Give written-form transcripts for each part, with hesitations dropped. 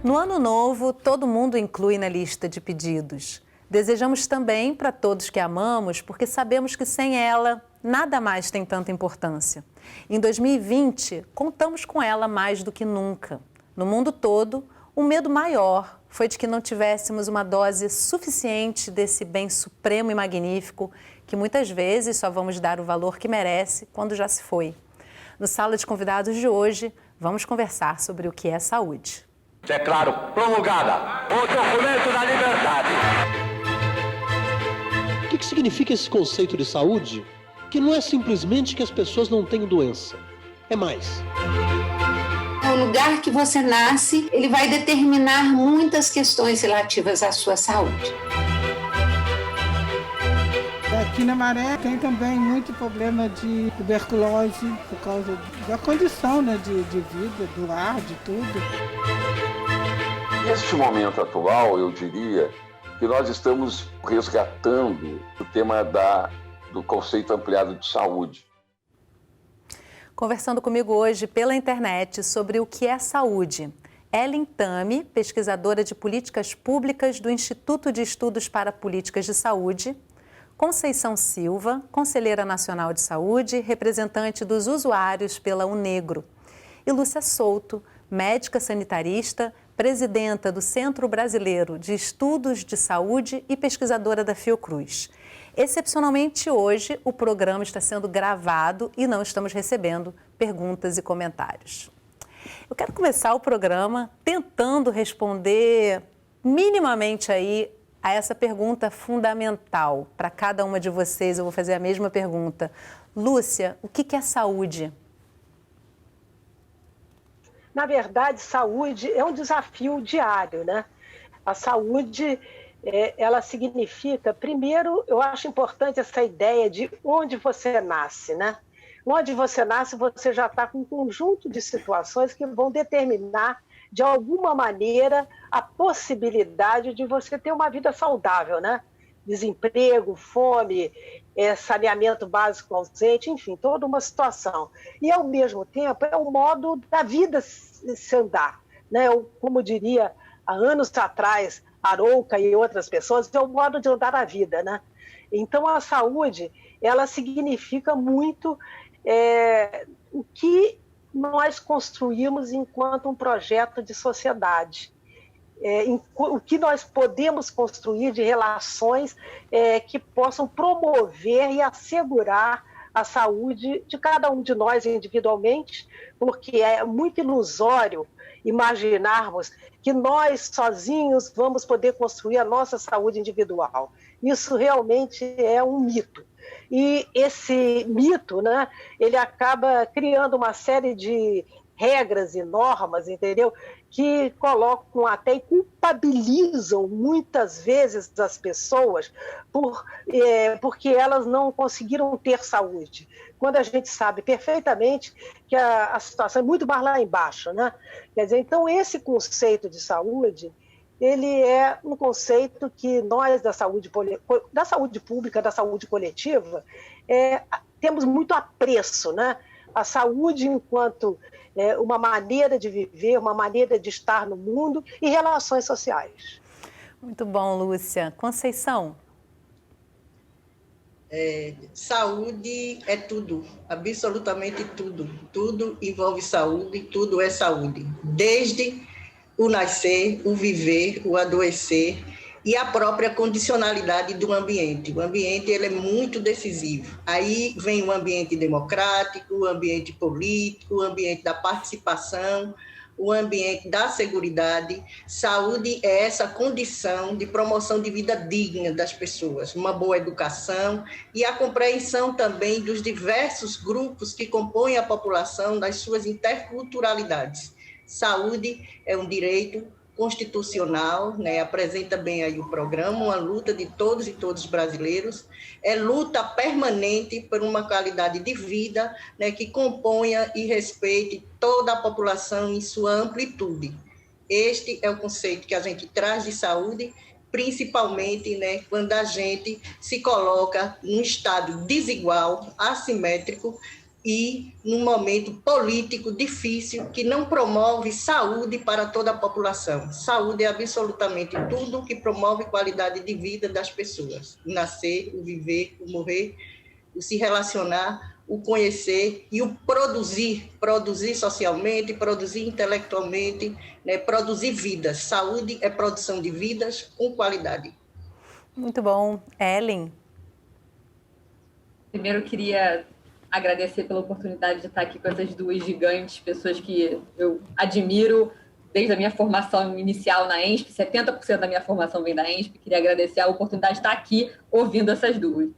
No ano novo, todo mundo inclui na lista de pedidos. Desejamos também para todos que amamos, porque sabemos que sem ela, nada mais tem tanta importância. Em 2020, contamos com ela mais do que nunca. No mundo todo, o medo maior foi de que não tivéssemos uma dose suficiente desse bem supremo e magnífico, que muitas vezes só vamos dar o valor que merece quando já se foi. No Sala de Convidados de hoje, vamos conversar sobre o que é saúde. Declaro promulgada o documento da liberdade. O que significa esse conceito de saúde? Que não é simplesmente que as pessoas não têm doença, é mais. O lugar que você nasce, ele vai determinar muitas questões relativas à sua saúde. Aqui na Maré tem também muito problema de tuberculose por causa da condição, né, de vida, do ar, de tudo. Neste momento atual, eu diria que nós estamos resgatando o tema do conceito ampliado de saúde. Conversando comigo hoje pela internet sobre o que é saúde, Ellen Tami, pesquisadora de políticas públicas do Instituto de Estudos para Políticas de Saúde, Conceição Silva, conselheira nacional de saúde, representante dos usuários pela UNEGRO, e Lúcia Souto, médica sanitarista, presidenta do Centro Brasileiro de Estudos de Saúde e pesquisadora da Fiocruz. Excepcionalmente hoje, o programa está sendo gravado e não estamos recebendo perguntas e comentários. Eu quero começar o programa tentando responder minimamente aí a essa pergunta fundamental. Para cada uma de vocês, eu vou fazer a mesma pergunta. Lúcia, o que é saúde? Na verdade, saúde é um desafio diário, né? A saúde, ela significa, primeiro, eu acho importante essa ideia de onde você nasce, né? Onde você nasce, você já está com um conjunto de situações que vão determinar, de alguma maneira, a possibilidade de você ter uma vida saudável, né? Desemprego, fome, saneamento básico ausente, enfim, toda uma situação. E, ao mesmo tempo, é o modo da vida se andar, né? Como diria há anos atrás, Arouca e outras pessoas, é o modo de andar a vida, né? Então, a saúde, ela significa muito o que nós construímos enquanto um projeto de sociedade. O que nós podemos construir de relações que possam promover e assegurar a saúde de cada um de nós individualmente, porque é muito ilusório imaginarmos que nós sozinhos vamos poder construir a nossa saúde individual. Isso realmente é um mito. E esse mito, né, ele acaba criando uma série de regras e normas, entendeu? Que colocam até e culpabilizam muitas vezes as pessoas porque elas não conseguiram ter saúde. Quando a gente sabe perfeitamente que a situação é muito mais lá embaixo, né? Quer dizer, então esse conceito de saúde, ele é um conceito que nós da saúde pública, da saúde coletiva, temos muito apreço, né? A saúde enquanto uma maneira de viver, uma maneira de estar no mundo e relações sociais. Muito bom, Lúcia. Conceição? Saúde é tudo, absolutamente tudo. Tudo envolve saúde, tudo é saúde. Desde o nascer, o viver, o adoecer e a própria condicionalidade do ambiente. O ambiente ele é muito decisivo. Aí vem o ambiente democrático, o ambiente político, o ambiente da participação, o ambiente da seguridade. Saúde é essa condição de promoção de vida digna das pessoas, uma boa educação e a compreensão também dos diversos grupos que compõem a população, das suas interculturalidades. Saúde é um direito constitucional, né? Apresenta bem aí o programa, uma luta de todos e todos brasileiros, é luta permanente por uma qualidade de vida, né, que componha e respeite toda a população em sua amplitude. Este é o conceito que a gente traz de saúde, principalmente, né, quando a gente se coloca num estado desigual, assimétrico, e num momento político difícil que não promove saúde para toda a população. Saúde é absolutamente tudo que promove qualidade de vida das pessoas. O nascer, o viver, o morrer, o se relacionar, o conhecer e o produzir socialmente, produzir intelectualmente, né? Produzir vidas. Saúde é produção de vidas com qualidade. Muito bom. Ellen? Primeiro, eu queria agradecer pela oportunidade de estar aqui com essas duas gigantes, pessoas que eu admiro desde a minha formação inicial na ENSP, 70% da minha formação vem da ENSP, queria agradecer a oportunidade de estar aqui ouvindo essas duas.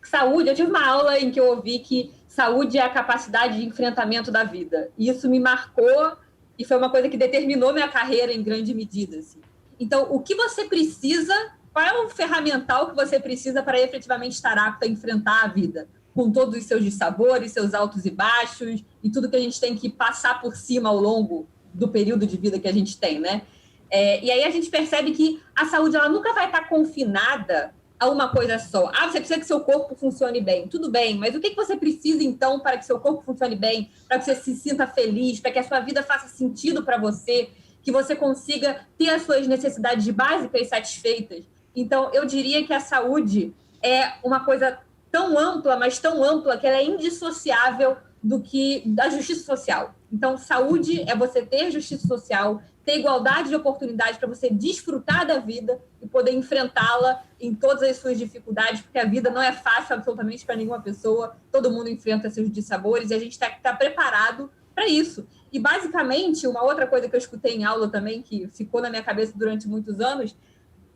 Saúde, eu tive uma aula em que eu ouvi que saúde é a capacidade de enfrentamento da vida. E isso me marcou e foi uma coisa que determinou minha carreira em grande medida. Assim. Então, o que você precisa, qual é o ferramental que você precisa para efetivamente estar apto a enfrentar a vida? Com todos os seus dissabores, seus altos e baixos e tudo que a gente tem que passar por cima ao longo do período de vida que a gente tem, né? E aí a gente percebe que a saúde ela nunca vai estar confinada a uma coisa só. Você precisa que seu corpo funcione bem. Tudo bem, mas o que você precisa, então, para que seu corpo funcione bem, para que você se sinta feliz, para que a sua vida faça sentido para você, que você consiga ter as suas necessidades básicas satisfeitas? Então, eu diria que a saúde é uma coisa tão ampla, mas tão ampla, que ela é indissociável da justiça social. Então, saúde é você ter justiça social, ter igualdade de oportunidades para você desfrutar da vida e poder enfrentá-la em todas as suas dificuldades, porque a vida não é fácil absolutamente para nenhuma pessoa, todo mundo enfrenta seus dissabores e a gente tá preparado para isso. E, basicamente, uma outra coisa que eu escutei em aula também, que ficou na minha cabeça durante muitos anos,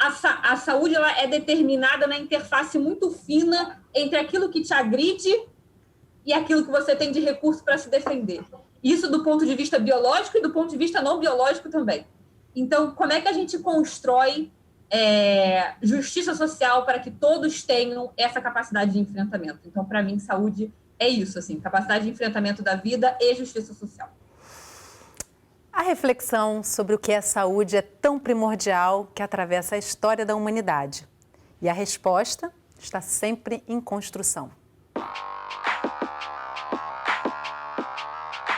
a saúde ela é determinada na interface muito fina entre aquilo que te agride e aquilo que você tem de recurso para se defender. Isso do ponto de vista biológico e do ponto de vista não biológico também. Então, como é que a gente constrói justiça social para que todos tenham essa capacidade de enfrentamento? Então, para mim, saúde é isso, assim, capacidade de enfrentamento da vida e justiça social. A reflexão sobre o que é saúde é tão primordial que atravessa a história da humanidade. E a resposta está sempre em construção.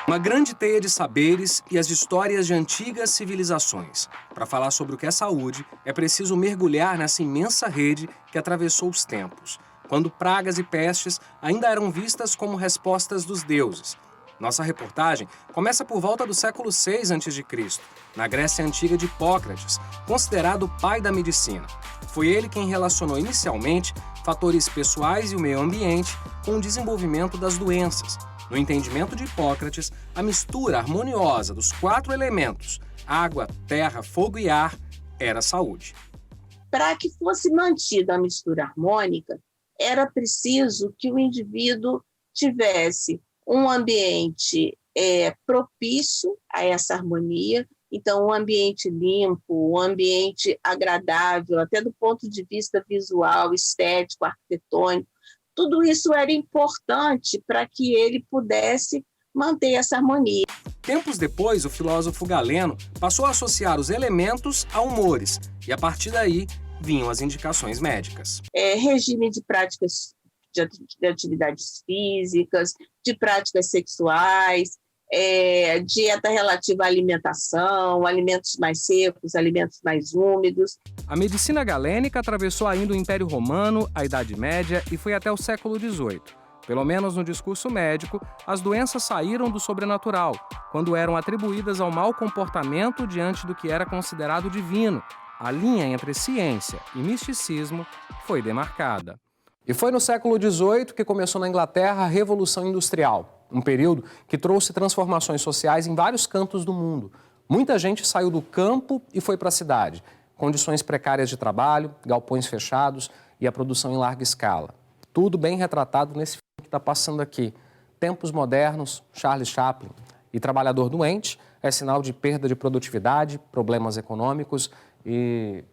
Uma grande teia de saberes e as histórias de antigas civilizações. Para falar sobre o que é saúde, é preciso mergulhar nessa imensa rede que atravessou os tempos, quando pragas e pestes ainda eram vistas como respostas dos deuses. Nossa reportagem começa por volta do século VI a.C., na Grécia Antiga de Hipócrates, considerado o pai da medicina. Foi ele quem relacionou inicialmente fatores pessoais e o meio ambiente com o desenvolvimento das doenças. No entendimento de Hipócrates, a mistura harmoniosa dos 4 elementos, água, terra, fogo e ar, era saúde. Para que fosse mantida a mistura harmônica, era preciso que o indivíduo tivesse um ambiente propício a essa harmonia, então um ambiente limpo, um ambiente agradável, até do ponto de vista visual, estético, arquitetônico. Tudo isso era importante para que ele pudesse manter essa harmonia. Tempos depois, o filósofo Galeno passou a associar os elementos a humores, e a partir daí vinham as indicações médicas. Regime de práticas de atividades físicas, de práticas sexuais, dieta relativa à alimentação, alimentos mais secos, alimentos mais úmidos. A medicina galênica atravessou ainda o Império Romano, a Idade Média e foi até o século XVIII. Pelo menos no discurso médico, as doenças saíram do sobrenatural, quando eram atribuídas ao mau comportamento diante do que era considerado divino. A linha entre ciência e misticismo foi demarcada. E foi no século XVIII que começou na Inglaterra a Revolução Industrial, um período que trouxe transformações sociais em vários cantos do mundo. Muita gente saiu do campo e foi para a cidade. Condições precárias de trabalho, galpões fechados e a produção em larga escala. Tudo bem retratado nesse filme que está passando aqui. Tempos modernos, Charlie Chaplin. E trabalhador doente é sinal de perda de produtividade, problemas econômicos e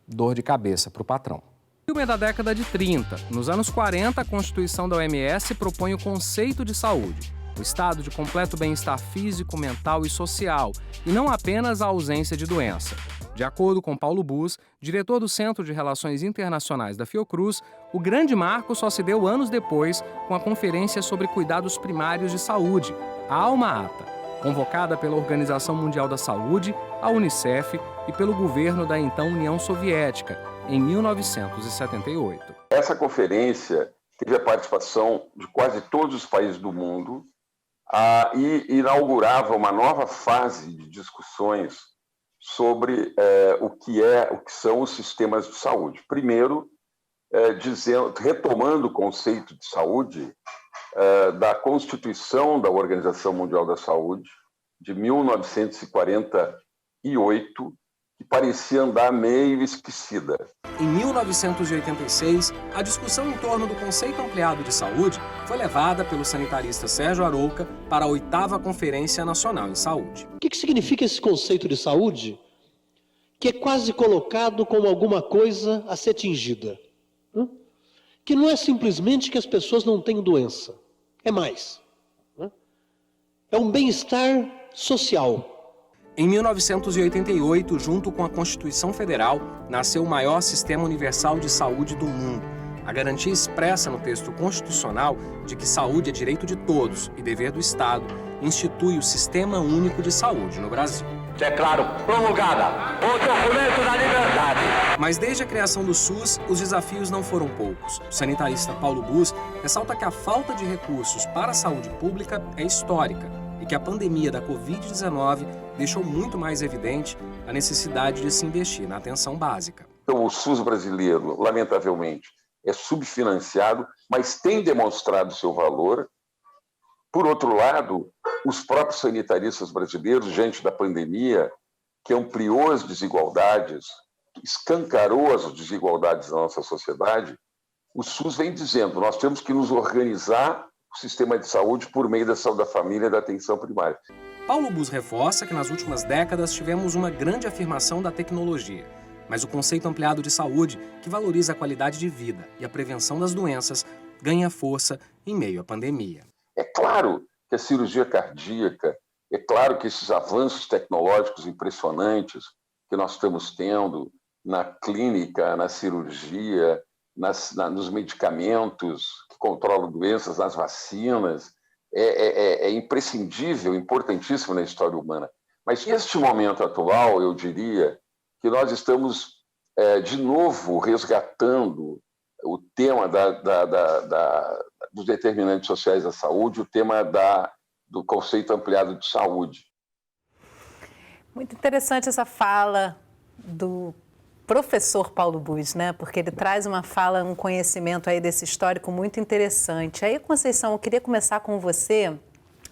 dor de cabeça para o patrão. O filme é da década de 30. Nos anos 40, a Constituição da OMS propõe o conceito de saúde, o estado de completo bem-estar físico, mental e social, e não apenas a ausência de doença. De acordo com Paulo Bus, diretor do Centro de Relações Internacionais da Fiocruz, o grande marco só se deu anos depois com a Conferência sobre Cuidados Primários de Saúde, a Alma-Ata, convocada pela Organização Mundial da Saúde, a Unicef e pelo governo da então União Soviética, em 1978. Essa conferência teve a participação de quase todos os países do mundo e inaugurava uma nova fase de discussões sobre o que são os sistemas de saúde. Primeiro, retomando o conceito de saúde da Constituição da Organização Mundial da Saúde, de 1948, que parecia andar meio esquecida. Em 1986, a discussão em torno do conceito ampliado de saúde foi levada pelo sanitarista Sérgio Arouca para a 8ª Conferência Nacional em Saúde. O que significa esse conceito de saúde? Que é quase colocado como alguma coisa a ser tingida. Que não é simplesmente que as pessoas não têm doença. É mais. É um bem-estar social. Em 1988, junto com a Constituição Federal, nasceu o maior sistema universal de saúde do mundo. A garantia expressa no texto constitucional de que saúde é direito de todos e dever do Estado institui o Sistema Único de Saúde no Brasil. Declaro promulgada o documento da liberdade. Mas desde a criação do SUS, os desafios não foram poucos. O sanitarista Paulo Bus ressalta que a falta de recursos para a saúde pública é histórica e que a pandemia da Covid-19 deixou muito mais evidente a necessidade de se investir na atenção básica. Então, o SUS brasileiro, lamentavelmente, é subfinanciado, mas tem demonstrado seu valor. Por outro lado, os próprios sanitaristas brasileiros, diante da pandemia, que ampliou as desigualdades, escancarou as desigualdades da nossa sociedade, o SUS vem dizendo, nós temos que nos organizar o sistema de saúde por meio da saúde da família e da atenção primária. Paulo Bus reforça que nas últimas décadas tivemos uma grande afirmação da tecnologia, mas o conceito ampliado de saúde, que valoriza a qualidade de vida e a prevenção das doenças, ganha força em meio à pandemia. É claro que a cirurgia cardíaca, é claro que esses avanços tecnológicos impressionantes que nós estamos tendo na clínica, na cirurgia, nos medicamentos que controlam doenças, nas vacinas, é imprescindível, importantíssimo na história humana. Mas neste momento atual, eu diria que nós estamos, de novo, resgatando o tema dos determinantes sociais da saúde, o tema do conceito ampliado de saúde. Muito interessante essa fala do professor Paulo Bus, né? Porque ele traz uma fala, um conhecimento aí desse histórico muito interessante. Aí, Conceição, eu queria começar com você,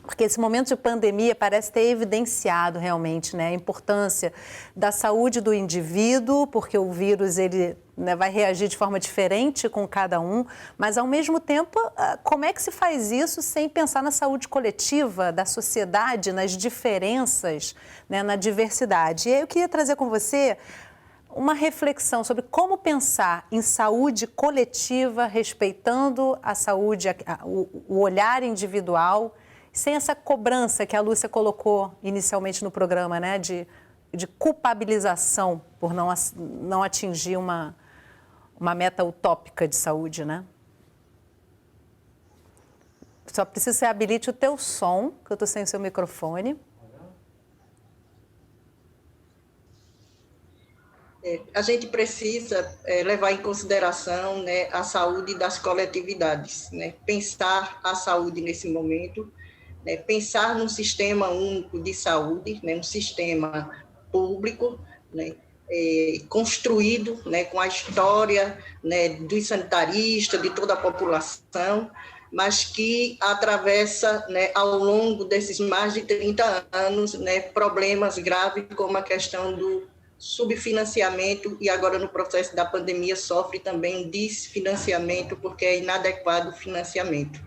porque esse momento de pandemia parece ter evidenciado realmente, né, a importância da saúde do indivíduo, porque o vírus ele, né, vai reagir de forma diferente com cada um, mas ao mesmo tempo, como é que se faz isso sem pensar na saúde coletiva da sociedade, nas diferenças, né, na diversidade? E aí eu queria trazer com você uma reflexão sobre como pensar em saúde coletiva, respeitando a saúde, o olhar individual, sem essa cobrança que a Lúcia colocou inicialmente no programa, né, de culpabilização por não atingir uma meta utópica de saúde, né? Só preciso que você habilite o teu som, que eu estou sem o seu microfone. A gente precisa levar em consideração, né, a saúde das coletividades, né? Pensar a saúde nesse momento, né? Pensar num sistema único de saúde, né? Um sistema público, né? Construído, né, com a história, né, dos sanitaristas, de toda a população, mas que atravessa, né, ao longo desses mais de 30 anos, né, problemas graves como a questão do subfinanciamento e agora no processo da pandemia sofre também desfinanciamento porque é inadequado o financiamento.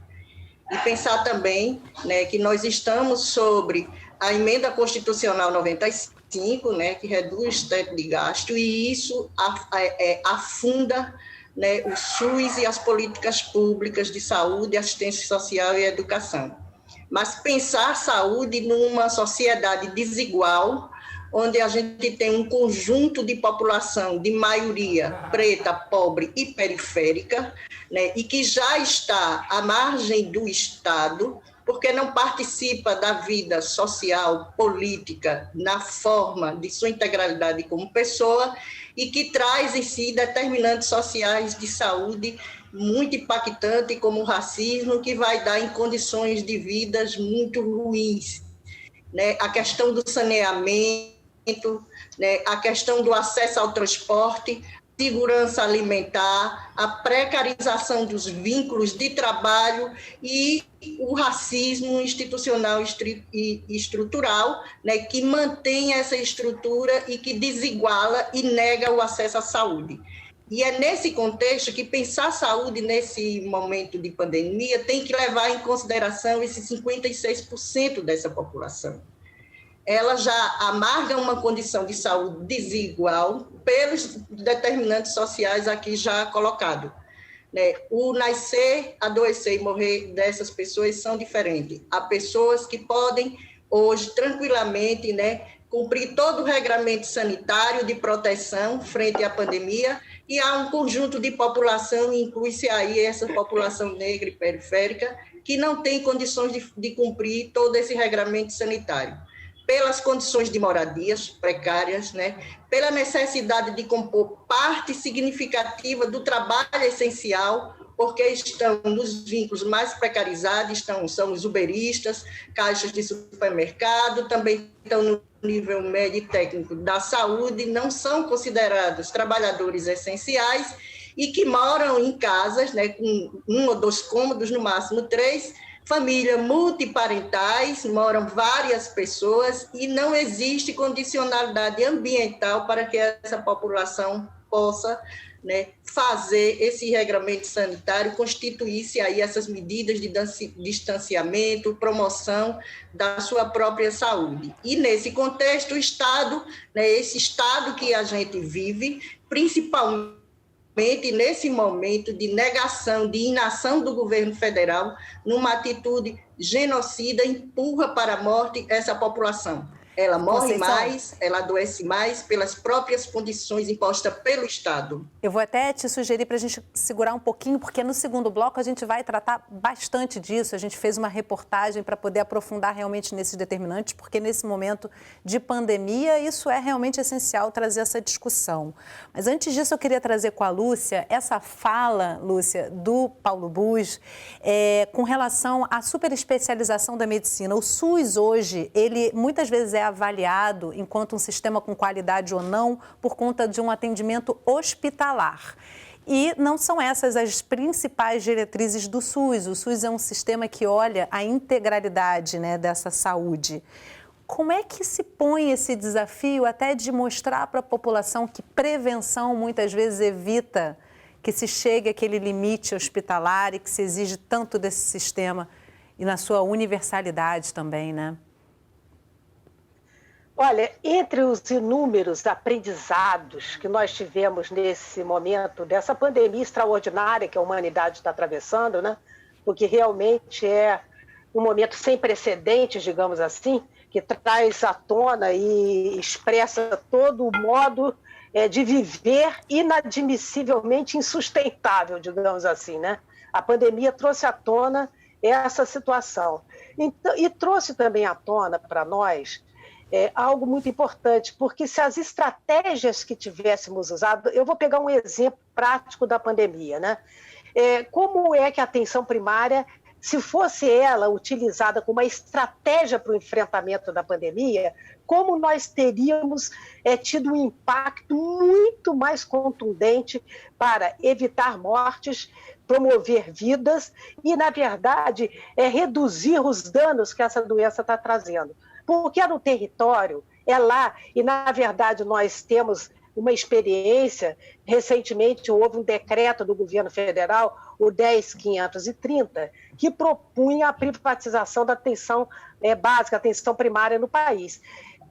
E pensar também, né, que nós estamos sobre a emenda constitucional 95, né, que reduz o teto de gasto e isso afunda, né, o SUS e as políticas públicas de saúde, assistência social e educação. Mas pensar saúde numa sociedade desigual, onde a gente tem um conjunto de população de maioria preta, pobre e periférica, né, e que já está à margem do Estado, porque não participa da vida social, política, na forma de sua integralidade como pessoa, e que traz em si determinantes sociais de saúde muito impactantes, como o racismo, que vai dar em condições de vidas muito ruins, né? A questão do saneamento, né? A questão do acesso ao transporte, segurança alimentar, a precarização dos vínculos de trabalho e o racismo institucional e estrutural, né, que mantém essa estrutura e que desiguala e nega o acesso à saúde. E é nesse contexto que pensar saúde nesse momento de pandemia tem que levar em consideração esses 56% dessa população. Ela já amarga uma condição de saúde desigual pelos determinantes sociais aqui já colocados. Né? O nascer, adoecer e morrer dessas pessoas são diferentes. Há pessoas que podem, hoje, tranquilamente, né, cumprir todo o regramento sanitário de proteção frente à pandemia, e há um conjunto de população, inclui-se aí essa população negra e periférica, que não tem condições de cumprir todo esse regramento sanitário, pelas condições de moradias precárias, né? Pela necessidade de compor parte significativa do trabalho essencial, porque estão nos vínculos mais precarizados, são os uberistas, caixas de supermercado, também estão no nível médio e técnico da saúde, não são considerados trabalhadores essenciais e que moram em casas, né, com 1 ou 2 cômodos, no máximo 3, famílias multiparentais, moram várias pessoas e não existe condicionalidade ambiental para que essa população possa, né, fazer esse regramento sanitário, constituir-se aí essas medidas de distanciamento, promoção da sua própria saúde. E nesse contexto, o Estado, né, esse Estado que a gente vive, principalmente nesse momento de negação, de inação do governo federal, numa atitude genocida, empurra para a morte essa população. Ela morre mais, ela adoece mais pelas próprias condições impostas pelo Estado. Eu vou até te sugerir para a gente segurar um pouquinho, porque no segundo bloco a gente vai tratar bastante disso. A gente fez uma reportagem para poder aprofundar realmente nesses determinantes, porque nesse momento de pandemia isso é realmente essencial trazer essa discussão. Mas antes disso eu queria trazer com a Lúcia essa fala, Lúcia, do Paulo Busch, com relação à superespecialização da medicina. O SUS hoje, ele muitas vezes é avaliado enquanto um sistema com qualidade ou não por conta de um atendimento hospitalar. E não são essas as principais diretrizes do SUS. O SUS é um sistema que olha a integralidade, né, dessa saúde. Como é que se põe esse desafio até de mostrar para a população que prevenção muitas vezes evita que se chegue àquele limite hospitalar e que se exige tanto desse sistema e na sua universalidade também, né? Olha, entre os inúmeros aprendizados que nós tivemos nesse momento dessa pandemia extraordinária que a humanidade está atravessando, né? Porque realmente é um momento sem precedentes, digamos assim, que traz à tona e expressa todo o modo de viver inadmissivelmente insustentável, digamos assim, né? A pandemia trouxe à tona essa situação. Então, e trouxe também à tona para nós algo muito importante, porque se as estratégias que tivéssemos usado, eu vou pegar um exemplo prático da pandemia, né? Como é que a atenção primária, se fosse ela utilizada como uma estratégia para o enfrentamento da pandemia, como nós teríamos tido um impacto muito mais contundente para evitar mortes, promover vidas e, na verdade, reduzir os danos que essa doença está trazendo. Porque é no território, é lá, e na verdade nós temos uma experiência, recentemente houve um decreto do governo federal, o 10.530, que propunha a privatização da atenção básica, atenção primária no país.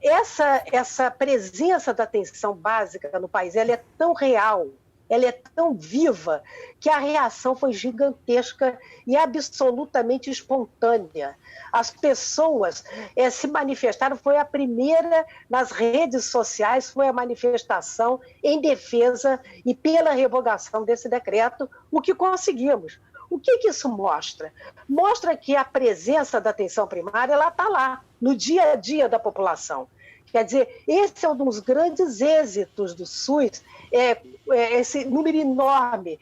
Essa presença da atenção básica no país, ela é tão real, ela é tão viva que a reação foi gigantesca e absolutamente espontânea. As pessoas se manifestaram, foi a primeira nas redes sociais, foi a manifestação em defesa e pela revogação desse decreto, o que conseguimos. O que isso mostra? Mostra que a presença da atenção primária está lá, no dia a dia da população. Quer dizer, esse é um dos grandes êxitos do SUS, esse número enorme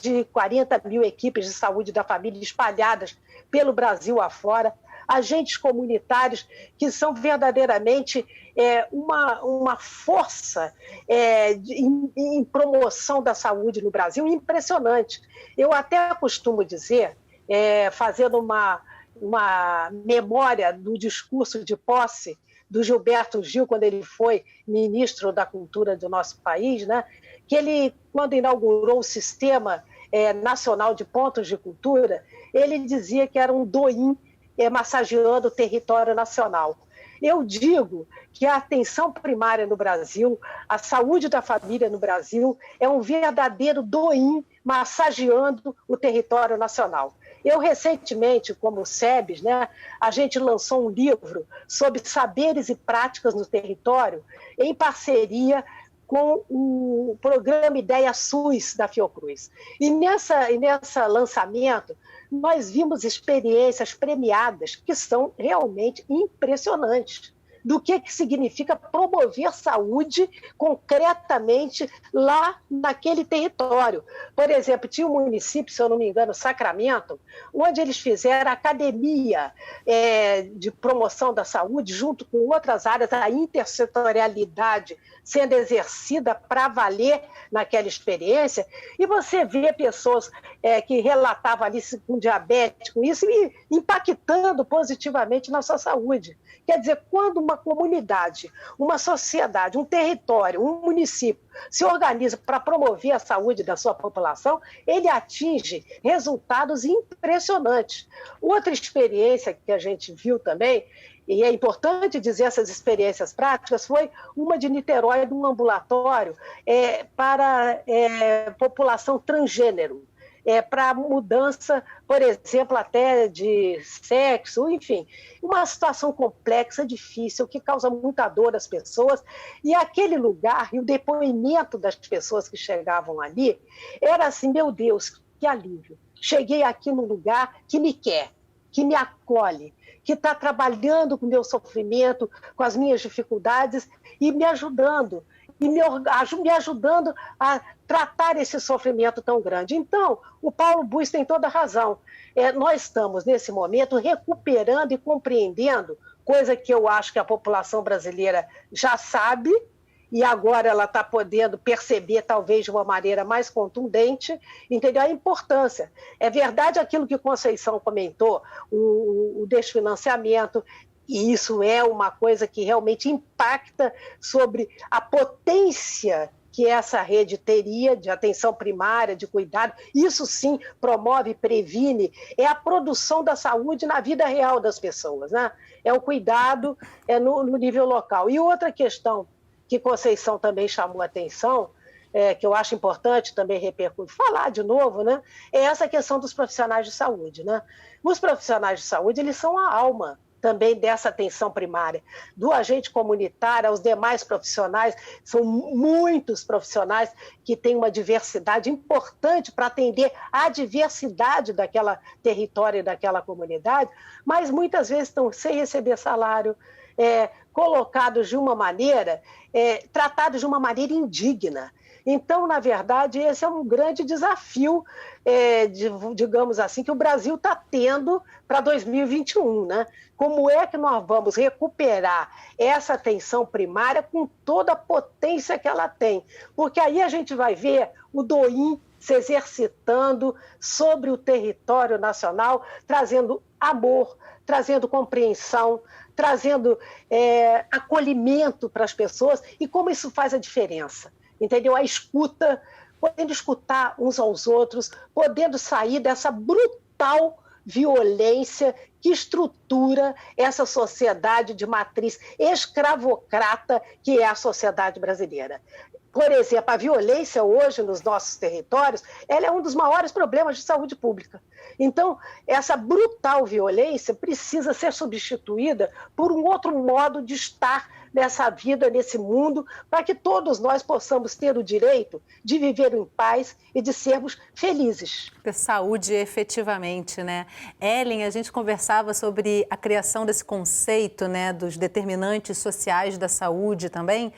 de 40 mil equipes de saúde da família espalhadas pelo Brasil afora, agentes comunitários que são verdadeiramente uma força em promoção da saúde no Brasil impressionante. Eu até costumo dizer, fazendo uma memória do discurso de posse do Gilberto Gil, quando ele foi ministro da Cultura do nosso país, né, que ele, quando inaugurou o Sistema Nacional de Pontos de Cultura, ele dizia que era um doim massageando o território nacional. Eu digo que a atenção primária no Brasil, a saúde da família no Brasil, é um verdadeiro doim massageando o território nacional. Eu, recentemente, como o SEBS, né, a gente lançou um livro sobre saberes e práticas no território, em parceria com o programa Ideia SUS da Fiocruz. E nessa lançamento, nós vimos experiências premiadas que são realmente impressionantes do que significa promover saúde concretamente lá naquele território. Por exemplo, tinha um município, se eu não me engano, Sacramento, onde eles fizeram a academia de promoção da saúde, junto com outras áreas, a intersetorialidade sendo exercida para valer naquela experiência, e você vê pessoas que relatavam ali com diabetes, com isso, e impactando positivamente na sua saúde. Quer dizer, quando uma comunidade, uma sociedade, um território, um município se organiza para promover a saúde da sua população, ele atinge resultados impressionantes. Outra experiência que a gente viu também, e é importante dizer essas experiências práticas, foi uma de Niterói, de um ambulatório para população transgênero. Para mudança, por exemplo, até de sexo, enfim, uma situação complexa, difícil, que causa muita dor às pessoas, e aquele lugar, e o depoimento das pessoas que chegavam ali, era assim, meu Deus, que alívio, cheguei aqui num lugar que me quer, que me acolhe, que está trabalhando com o meu sofrimento, com as minhas dificuldades, e me ajudando, me ajudando a tratar esse sofrimento tão grande. Então, o Paulo Buis tem toda a razão. Nós estamos, nesse momento, recuperando e compreendendo, coisa que eu acho que a população brasileira já sabe, e agora ela está podendo perceber, talvez de uma maneira mais contundente, entendeu? A importância. É verdade aquilo que Conceição comentou, o desfinanciamento, e isso é uma coisa que realmente impacta sobre a potência que essa rede teria de atenção primária, de cuidado. Isso sim promove, previne, é a produção da saúde na vida real das pessoas, né? É o cuidado no nível local. E outra questão que Conceição também chamou a atenção, que eu acho importante também repercutir, falar de novo, né? É essa questão dos profissionais de saúde, né? Os profissionais de saúde, eles são a alma também dessa atenção primária, do agente comunitário aos demais profissionais, são muitos profissionais que têm uma diversidade importante para atender à diversidade daquela território e daquela comunidade, mas muitas vezes estão sem receber salário, colocados de uma maneira, tratados de uma maneira indigna. Então, na verdade, esse é um grande desafio, digamos assim, que o Brasil está tendo para 2021, né? Como é que nós vamos recuperar essa atenção primária com toda a potência que ela tem? Porque aí a gente vai ver o DOIM se exercitando sobre o território nacional, trazendo amor, trazendo compreensão, trazendo acolhimento para as pessoas, e como isso faz a diferença. Entendeu? A escuta, podendo escutar uns aos outros, podendo sair dessa brutal violência que estrutura essa sociedade de matriz escravocrata que é a sociedade brasileira. Por exemplo, a violência hoje nos nossos territórios, ela é um dos maiores problemas de saúde pública. Então, essa brutal violência precisa ser substituída por um outro modo de estar nessa vida, nesse mundo, para que todos nós possamos ter o direito de viver em paz e de sermos felizes. Saúde, efetivamente, né? Ellen, a gente conversava sobre a criação desse conceito, né, dos determinantes sociais da saúde também,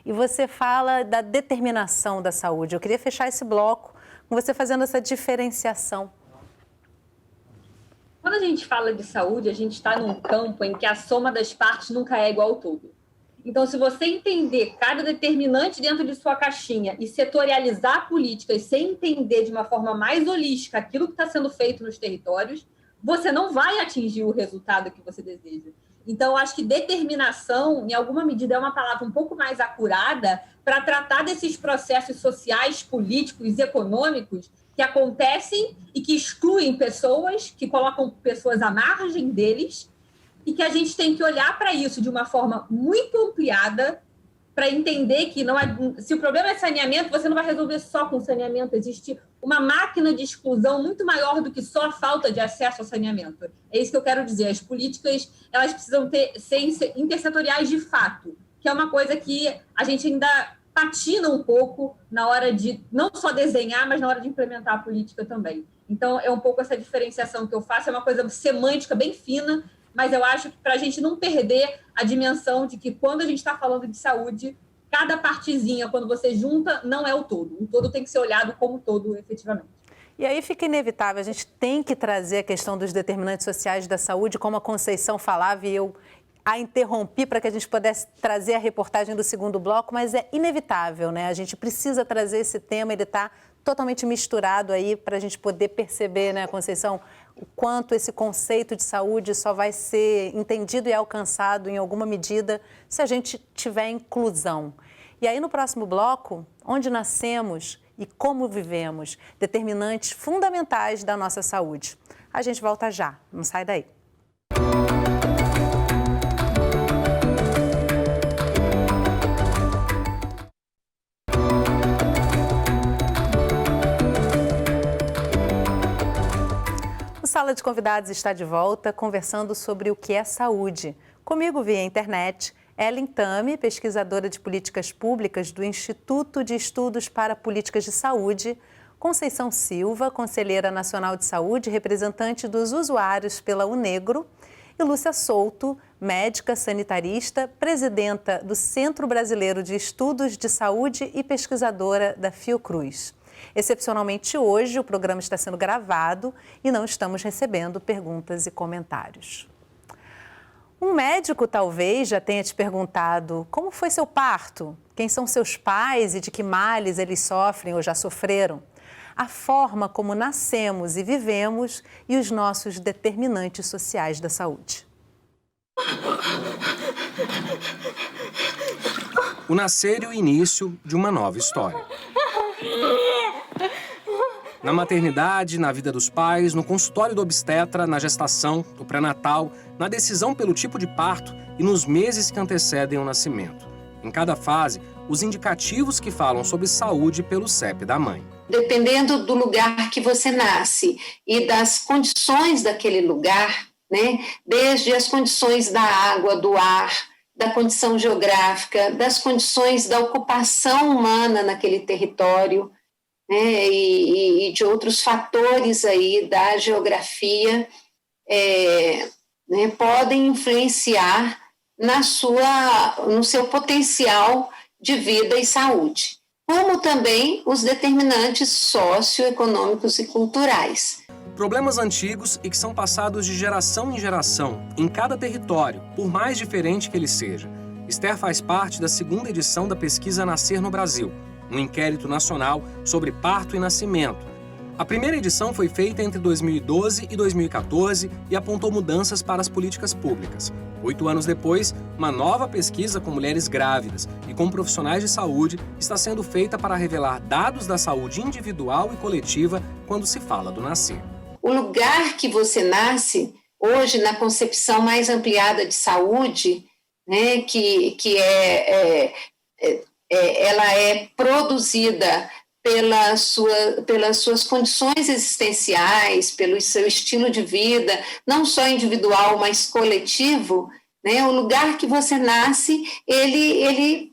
e você fala da determinação da saúde. Eu queria fechar esse bloco com você fazendo essa diferenciação. Quando a gente fala de saúde, a gente está num campo em que a soma das partes nunca é igual ao todo. Então, se você entender cada determinante dentro de sua caixinha e setorializar políticas sem entender de uma forma mais holística aquilo que está sendo feito nos territórios, você não vai atingir o resultado que você deseja. Então, eu acho que determinação, em alguma medida, é uma palavra um pouco mais acurada para tratar desses processos sociais, políticos e econômicos que acontecem e que excluem pessoas, que colocam pessoas à margem deles, e que a gente tem que olhar para isso de uma forma muito ampliada para entender que não é, se o problema é saneamento, você não vai resolver só com saneamento. Existe uma máquina de exclusão muito maior do que só a falta de acesso ao saneamento. É isso que eu quero dizer. As políticas, elas precisam ser intersetoriais de fato, que é uma coisa que a gente ainda patina um pouco na hora de não só desenhar, mas na hora de implementar a política também. Então, é um pouco essa diferenciação que eu faço, é uma coisa semântica bem fina, mas eu acho que para a gente não perder a dimensão de que quando a gente está falando de saúde, cada partezinha, quando você junta, não é o todo. O todo tem que ser olhado como todo, efetivamente. E aí fica inevitável, a gente tem que trazer a questão dos determinantes sociais da saúde, como a Conceição falava, e eu a interrompi para que a gente pudesse trazer a reportagem do segundo bloco, mas é inevitável, né? A gente precisa trazer esse tema, ele está totalmente misturado aí para a gente poder perceber, né, Conceição, o quanto esse conceito de saúde só vai ser entendido e alcançado em alguma medida se a gente tiver inclusão. E aí no próximo bloco, onde nascemos e como vivemos, determinantes fundamentais da nossa saúde. A gente volta já, não sai daí. Sala de Convidados está de volta, conversando sobre o que é saúde. Comigo via internet, Ellen Tami, pesquisadora de políticas públicas do Instituto de Estudos para Políticas de Saúde, Conceição Silva, conselheira nacional de saúde, representante dos usuários pela UNEGRO, e Lúcia Souto, médica sanitarista, presidenta do Centro Brasileiro de Estudos de Saúde e pesquisadora da Fiocruz. Excepcionalmente hoje, o programa está sendo gravado e não estamos recebendo perguntas e comentários. Um médico talvez já tenha te perguntado como foi seu parto, quem são seus pais e de que males eles sofrem ou já sofreram, a forma como nascemos e vivemos e os nossos determinantes sociais da saúde. O nascer e o início de uma nova história. Na maternidade, na vida dos pais, no consultório do obstetra, na gestação, no pré-natal, na decisão pelo tipo de parto e nos meses que antecedem o nascimento. Em cada fase, os indicativos que falam sobre saúde pelo CEP da mãe. Dependendo do lugar que você nasce e das condições daquele lugar, né, desde as condições da água, do ar, da condição geográfica, das condições da ocupação humana naquele território, né, e de outros fatores aí da geografia, né, podem influenciar no seu potencial de vida e saúde, como também os determinantes socioeconômicos e culturais. Problemas antigos e que são passados de geração em geração, em cada território, por mais diferente que ele seja. Esther faz parte da segunda edição da pesquisa Nascer no Brasil, um inquérito nacional sobre parto e nascimento. A primeira edição foi feita entre 2012 e 2014 e apontou mudanças para as políticas públicas. 8 anos depois, uma nova pesquisa com mulheres grávidas e com profissionais de saúde está sendo feita para revelar dados da saúde individual e coletiva quando se fala do nascer. O lugar que você nasce, hoje, na concepção mais ampliada de saúde, né, ela é produzida pelas suas condições existenciais, pelo seu estilo de vida, não só individual, mas coletivo, né? O lugar que você nasce, ele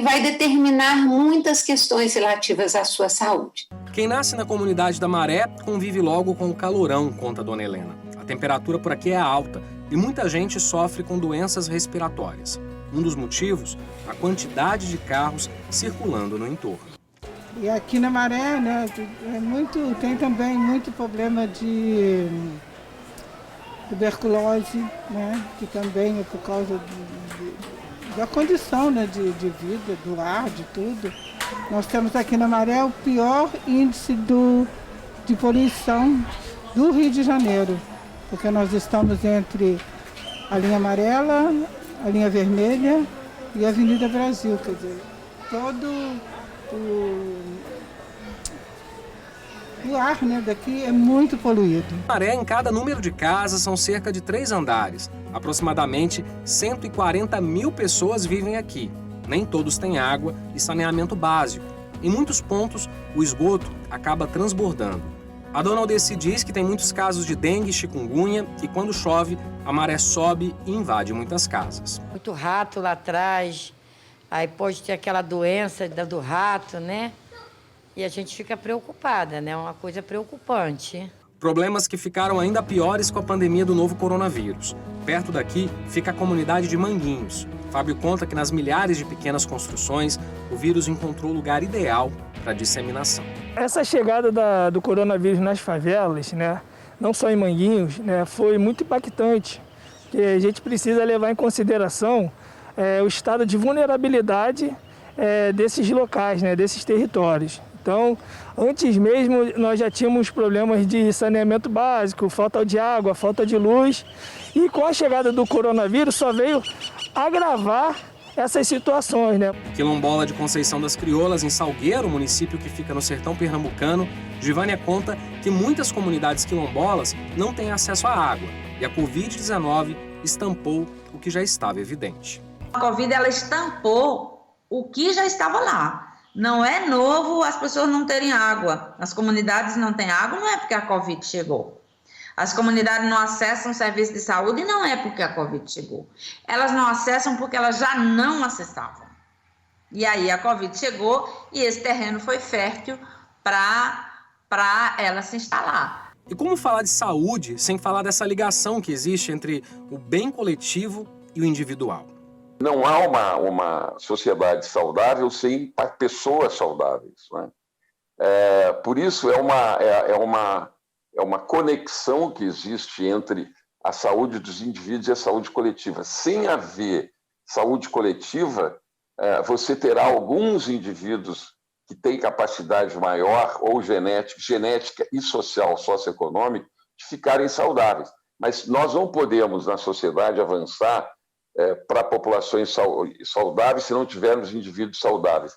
vai determinar muitas questões relativas à sua saúde. Quem nasce na comunidade da Maré convive logo com o calorão, conta a dona Helena. A temperatura por aqui é alta e muita gente sofre com doenças respiratórias. Um dos motivos, a quantidade de carros circulando no entorno. E aqui na Maré, né, tem também muito problema de tuberculose, né, que também é por causa da condição, né, de vida, do ar, de tudo. Nós temos aqui na Maré o pior índice de poluição do Rio de Janeiro, porque nós estamos entre a linha amarela, a linha vermelha e a Avenida Brasil, quer dizer, todo o ar, né, daqui é muito poluído. Maré, em cada número de casas, são cerca de 3 andares. Aproximadamente 140 mil pessoas vivem aqui. Nem todos têm água e saneamento básico. Em muitos pontos, o esgoto acaba transbordando. A dona Aldeci diz que tem muitos casos de dengue e chikungunya e quando chove, a maré sobe e invade muitas casas. Muito rato lá atrás, aí pode ter aquela doença do rato, né? E a gente fica preocupada, né? É uma coisa preocupante. Problemas que ficaram ainda piores com a pandemia do novo coronavírus. Perto daqui fica a comunidade de Manguinhos. Fábio conta que nas milhares de pequenas construções, o vírus encontrou o lugar ideal para disseminação. Essa chegada do coronavírus nas favelas, né, não só em Manguinhos, né, foi muito impactante. Porque a gente precisa levar em consideração o estado de vulnerabilidade desses locais, né, desses territórios. Então, antes mesmo, nós já tínhamos problemas de saneamento básico, falta de água, falta de luz. E com a chegada do coronavírus, só veio agravar essas situações, né? Quilombola de Conceição das Crioulas, em Salgueiro, município que fica no sertão pernambucano, Givânia conta que muitas comunidades quilombolas não têm acesso à água. E a Covid-19 estampou o que já estava evidente. A Covid, ela estampou o que já estava lá. Não é novo as pessoas não terem água. As comunidades não têm água, não é porque a Covid chegou. As comunidades não acessam serviço de saúde, não é porque a Covid chegou. Elas não acessam porque elas já não acessavam. E aí a Covid chegou e esse terreno foi fértil para ela se instalar. E como falar de saúde sem falar dessa ligação que existe entre o bem coletivo e o individual? Não há uma sociedade saudável sem pessoas saudáveis, né? Por isso é uma conexão que existe entre a saúde dos indivíduos e a saúde coletiva. Sem haver saúde coletiva, você terá alguns indivíduos que têm capacidade maior, ou genética e social, socioeconômica, de ficarem saudáveis. Mas nós não podemos, na sociedade, avançar para populações saudáveis se não tivermos indivíduos saudáveis.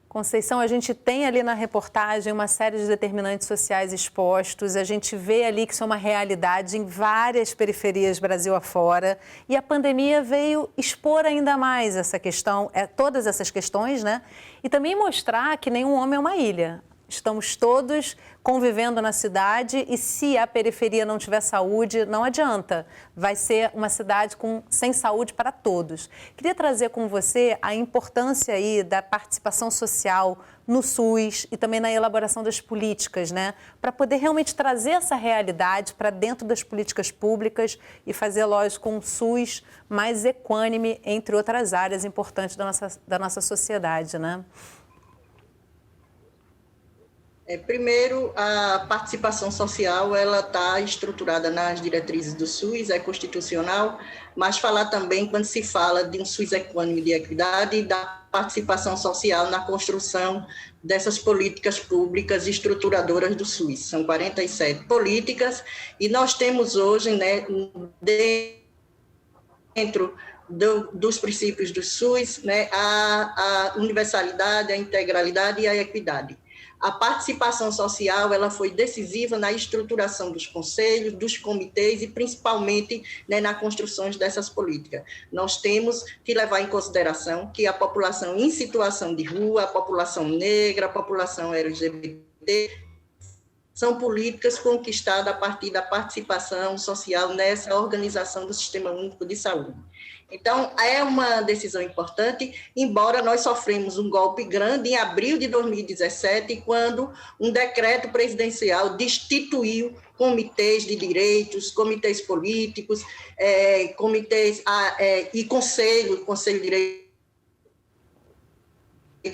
Conceição, a gente tem ali na reportagem uma série de determinantes sociais expostos, a gente vê ali que isso é uma realidade em várias periferias Brasil afora e a pandemia veio expor ainda mais essa questão, todas essas questões, né? E também mostrar que nenhum homem é uma ilha. Estamos todos convivendo na cidade e se a periferia não tiver saúde, não adianta. Vai ser uma cidade sem saúde para todos. Queria trazer com você a importância aí da participação social no SUS e também na elaboração das políticas, né? Para poder realmente trazer essa realidade para dentro das políticas públicas e fazer, lógico, um SUS mais equânime, entre outras áreas importantes da nossa sociedade, né? Primeiro, a participação social ela está estruturada nas diretrizes do SUS, é constitucional, mas falar também, quando se fala de um SUS equânime de equidade, da participação social na construção dessas políticas públicas estruturadoras do SUS. São 47 políticas e nós temos hoje, né, dentro dos princípios do SUS, né, a universalidade, a integralidade e a equidade. A participação social ela foi decisiva na estruturação dos conselhos, dos comitês e principalmente, né, na construção dessas políticas. Nós temos que levar em consideração que a população em situação de rua, a população negra, a população LGBT, são políticas conquistadas a partir da participação social nessa organização do Sistema Único de Saúde. Então, é uma decisão importante, embora nós sofremos um golpe grande em abril de 2017, quando um decreto presidencial destituiu comitês de direitos, comitês políticos, comitês e conselho de direitos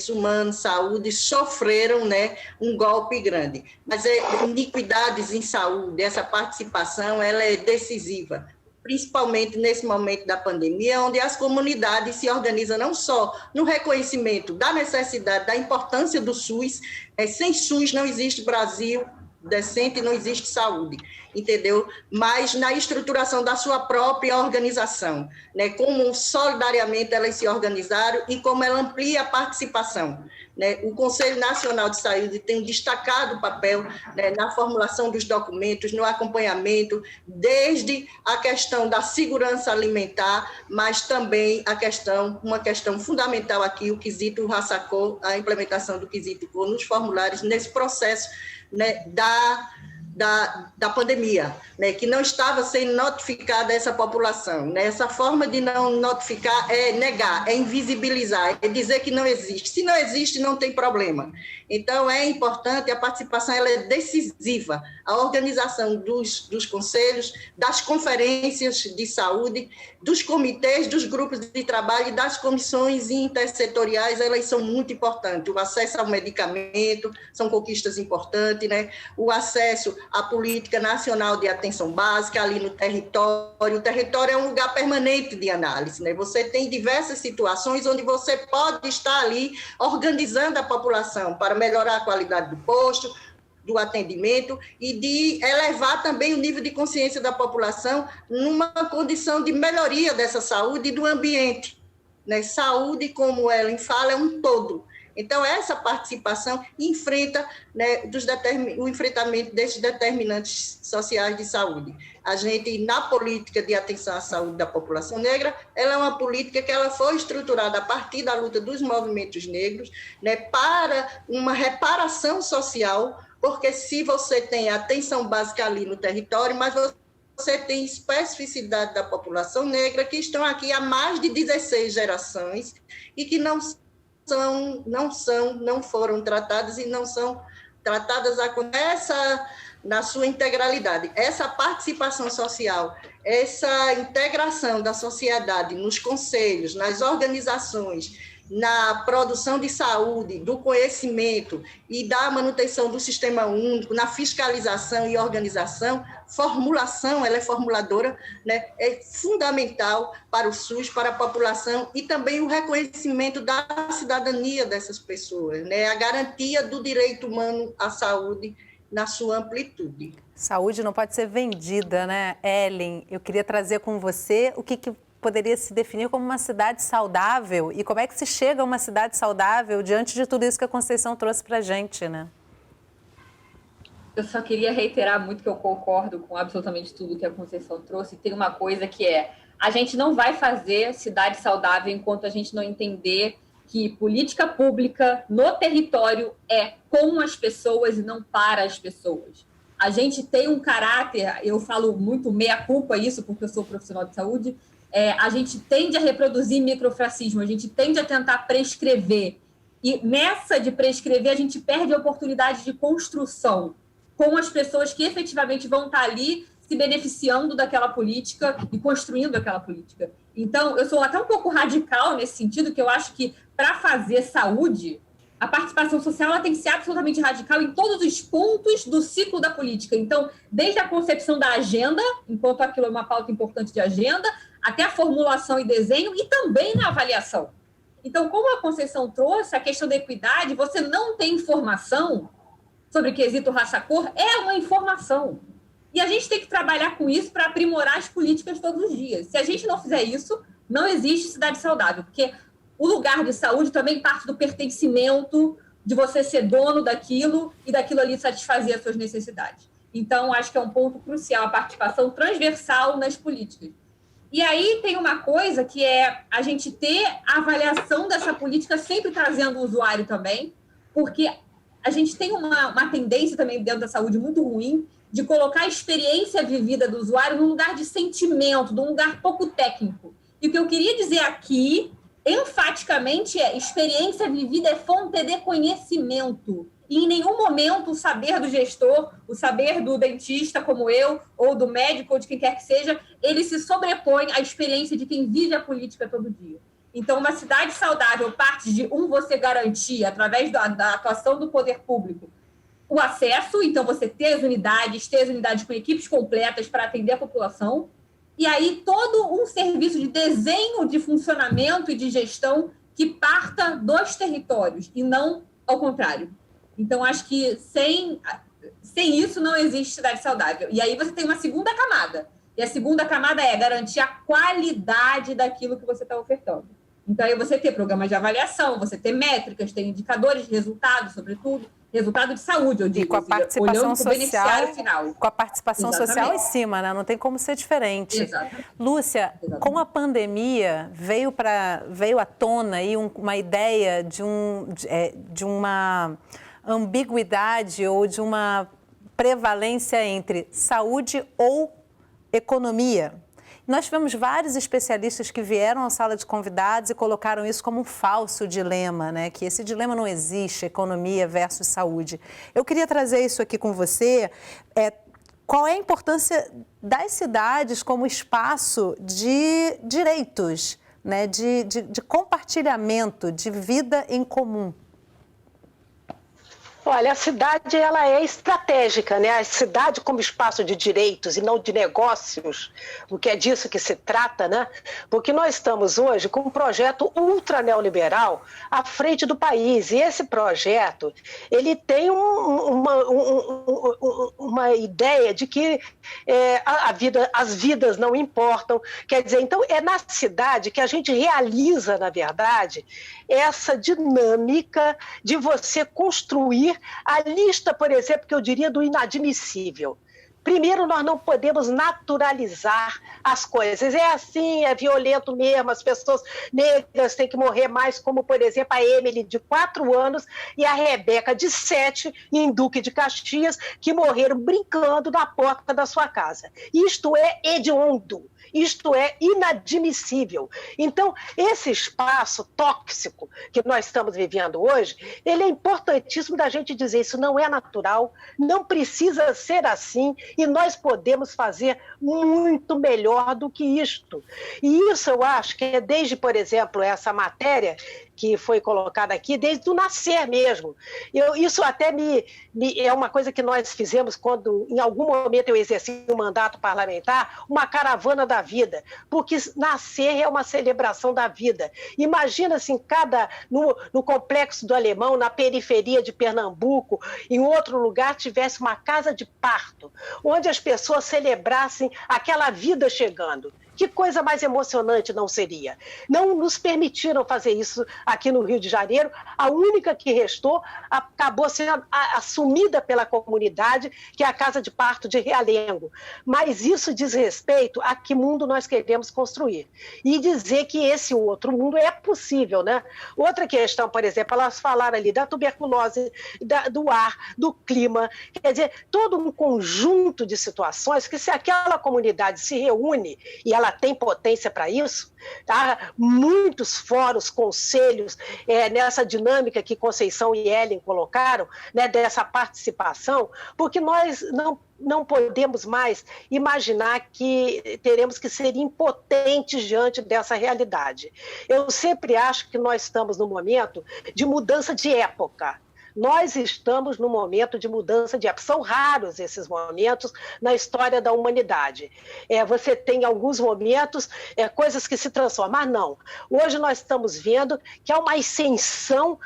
humanos, saúde, sofreram, né, um golpe grande. Mas iniquidades em saúde, essa participação, ela é decisiva, principalmente nesse momento da pandemia, onde as comunidades se organizam não só no reconhecimento da necessidade, da importância do SUS, sem SUS não existe Brasil decente, não existe saúde, entendeu? Mas na estruturação da sua própria organização, né? Como solidariamente elas se organizaram e como ela amplia a participação, né? O Conselho Nacional de Saúde tem destacado o papel, né, na formulação dos documentos, no acompanhamento, desde a questão da segurança alimentar, mas também uma questão fundamental aqui, o quesito RaçaCor, a implementação do quesito COR nos formulários, nesse processo, né, da pandemia, né, que não estava sendo notificada essa população, né? Essa forma de não notificar é negar, é invisibilizar, é dizer que não existe. Se não existe, não tem problema. Então, é importante, a participação ela é decisiva, a organização dos conselhos, das conferências de saúde, dos comitês, dos grupos de trabalho e das comissões intersetoriais, elas são muito importantes. O acesso ao medicamento são conquistas importantes, né? O acesso à política nacional de atenção básica ali no território. O território é um lugar permanente de análise, né? Você tem diversas situações onde você pode estar ali organizando a população para melhorar a qualidade do posto, do atendimento e de elevar também o nível de consciência da população numa condição de melhoria dessa saúde e do ambiente, né? Saúde, como Ellen fala, é um todo. Então, essa participação enfrenta, né, o enfrentamento desses determinantes sociais de saúde. A gente, na política de atenção à saúde da população negra, ela é uma política que ela foi estruturada a partir da luta dos movimentos negros, né, para uma reparação social, porque se você tem atenção básica ali no território, mas você tem especificidade da população negra que estão aqui há mais de 16 gerações e que não foram tratadas e não são tratadas na sua integralidade. Essa participação social, essa integração da sociedade nos conselhos, nas organizações, na produção de saúde, do conhecimento e da manutenção do sistema único, na fiscalização e organização, formulação, ela é formuladora, né, é fundamental para o SUS, para a população e também o reconhecimento da cidadania dessas pessoas, né, a garantia do direito humano à saúde na sua amplitude. Saúde não pode ser vendida, né, Ellen? Eu queria trazer com você o que poderia se definir como uma cidade saudável e como é que se chega a uma cidade saudável diante de tudo isso que a Conceição trouxe para a gente, né? Eu só queria reiterar muito que eu concordo com absolutamente tudo que a Conceição trouxe. Tem uma coisa que a gente não vai fazer cidade saudável enquanto a gente não entender que política pública no território é com as pessoas e não para as pessoas. A gente tem um caráter, eu falo muito meia-culpa isso porque eu sou profissional de saúde, a gente tende a reproduzir microfascismo, a gente tende a tentar prescrever. E nessa de prescrever, a gente perde a oportunidade de construção com as pessoas que efetivamente vão estar ali se beneficiando daquela política e construindo aquela política. Então, eu sou até um pouco radical nesse sentido, que eu acho que para fazer saúde, a participação social ela tem que ser absolutamente radical em todos os pontos do ciclo da política. Então, desde a concepção da agenda, enquanto aquilo é uma pauta importante de agenda, até a formulação e desenho e também na avaliação. Então, como a Conceição trouxe, a questão da equidade, você não tem informação sobre o quesito raça-cor, é uma informação. E a gente tem que trabalhar com isso para aprimorar as políticas todos os dias. Se a gente não fizer isso, não existe cidade saudável, porque o lugar de saúde também parte do pertencimento, de você ser dono daquilo e daquilo ali satisfazer as suas necessidades. Então, acho que é um ponto crucial a participação transversal nas políticas. E aí tem uma coisa que é a gente ter a avaliação dessa política sempre trazendo o usuário também, porque a gente tem uma tendência também dentro da saúde muito ruim de colocar a experiência vivida do usuário num lugar de sentimento, num lugar pouco técnico. E o que eu queria dizer aqui, enfaticamente, é experiência vivida é fonte de conhecimento. E em nenhum momento o saber do gestor, o saber do dentista como eu, ou do médico, ou de quem quer que seja, ele se sobrepõe à experiência de quem vive a política todo dia. Então, uma cidade saudável parte de, você garantir, através da atuação do poder público, o acesso, então você ter as unidades com equipes completas para atender a população, e aí todo um serviço de desenho de funcionamento e de gestão que parta dos territórios, e não ao contrário. Então, acho que sem isso não existe cidade saudável. E aí você tem uma segunda camada. E a segunda camada é garantir a qualidade daquilo que você está ofertando. Então, aí você ter programas de avaliação, você ter métricas, ter indicadores de resultado, sobretudo, resultado de saúde, eu digo. E com a participação social, final. Com a participação social em cima, né? Não tem como ser diferente. Exatamente. Lúcia, com a pandemia, veio à tona aí uma ideia de uma ambiguidade ou de uma prevalência entre saúde ou economia. Nós tivemos vários especialistas que vieram à sala de convidados e colocaram isso como um falso dilema, né? Que esse dilema não existe, economia versus saúde. Eu queria trazer isso aqui com você. Qual é a importância das cidades como espaço de direitos, né? De compartilhamento, de vida em comum? Olha, a cidade ela é estratégica, né? A cidade como espaço de direitos e não de negócios, porque é disso que se trata, né? Porque nós estamos hoje com um projeto ultra neoliberal à frente do país, e esse projeto ele tem uma ideia de que as vidas não importam. Quer dizer, então é na cidade que a gente realiza, na verdade, essa dinâmica de você construir a lista, por exemplo, que eu diria do inadmissível. Primeiro, nós não podemos naturalizar as coisas. É assim, é violento mesmo, as pessoas negras têm que morrer mais, como, por exemplo, a Emily, de 4 anos, e a Rebeca, de 7, em Duque de Caxias, que morreram brincando na porta da sua casa. Isto é hediondo. Isto é inadmissível. Então, esse espaço tóxico que nós estamos vivendo hoje, ele é importantíssimo da gente dizer, isso não é natural, não precisa ser assim, e nós podemos fazer muito melhor do que isto. E isso eu acho que é desde, por exemplo, essa matéria que foi colocada aqui, desde o nascer mesmo. Isso até é uma coisa que nós fizemos quando, em algum momento, eu exerci um mandato parlamentar, uma caravana da vida, porque nascer é uma celebração da vida. Imagina assim, no Complexo do Alemão, na periferia de Pernambuco, em outro lugar, tivesse uma casa de parto, onde as pessoas celebrassem aquela vida chegando. Que coisa mais emocionante não seria? Não nos permitiram fazer isso aqui no Rio de Janeiro. A única que restou acabou sendo assumida pela comunidade, que é a Casa de Parto de Realengo. Mas isso diz respeito a que mundo nós queremos construir. E dizer que esse outro mundo é possível, né? Outra questão, por exemplo, elas falaram ali da tuberculose, do ar, do clima. Quer dizer, todo um conjunto de situações que, se aquela comunidade se reúne e ela tem potência para isso, tá? Muitos fóruns, conselhos, nessa dinâmica que Conceição e Ellen colocaram, né, dessa participação, porque nós não podemos mais imaginar que teremos que ser impotentes diante dessa realidade. Eu sempre acho que nós estamos num momento de mudança de época. Nós estamos num momento de mudança de época. São raros esses momentos na história da humanidade. Você tem alguns momentos, coisas que se transformam, mas não. Hoje nós estamos vendo que há uma ascensão